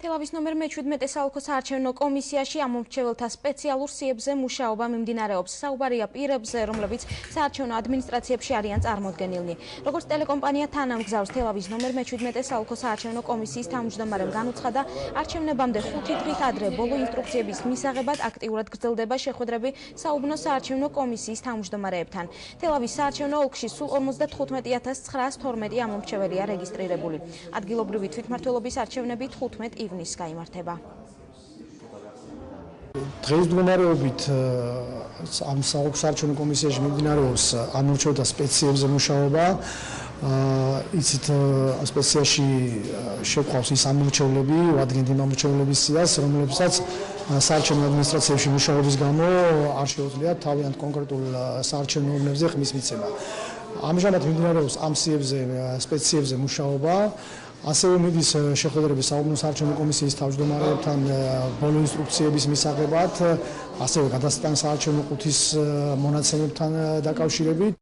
თელავის ნომერ მე-17 საოლქო საარჩევნო კომისიაში ამომრჩეველთა სპეციალურ სიებზე მუშაობა მიმდინარეობს. საუბარია პირებზე, რომლებიც საარჩევნო ადმინისტრაციებში არიან წარმოდგენილნი. როგორც ტელეკომპანია თანამგზავრს თელავის ნომერ მე-17 საოლქო საარჩევნო კომისიის თავმჯდომარემ განუცხადა, არჩევნებამდე 5 დღით ადრე ბოლო ინსტრუქციების მისაღებად აქტიურად გრძელდება შეხვედრები საუბნო საარჩევნო კომისიის თავმჯდომარეებთან. თელავის საარჩევნო ოლქში სულ 54912 ამომრჩეველია რეგისტრირებული. ადგილობრივი თვითმმართველობის არჩევნები 15 ივნისს გაიმართება. დღესდღეობით ამ საოლქო საარჩევნო კომისიაში მიმდინარეობს ამომრჩეველთა სპეციებზე მუშაობა. იცით, სპეციაში შევყავს ის ამომრჩევლები, ვადგენთ იმ ამომრჩევლების სიას, რომლებსაც საარჩევნო ადმინისტრაციებში მუშაობის გამო არ შეუძლიათ თავიანთ კონკრეტულ საარჩევნო ურნებზე ხმის მიცემა. ამჟამად მიმდინარეობს ამ სპეციებზე მუშაობა. ასევე მიდის შეხვედრები საუბნო საარჩევნო კომისიის თავმჯდომარეებთან ბოლო ინსტრუქციების მისაღებად, ასევე გადასტან საარჩევნო ყუთის მონაცემებთან დაკავშირებით.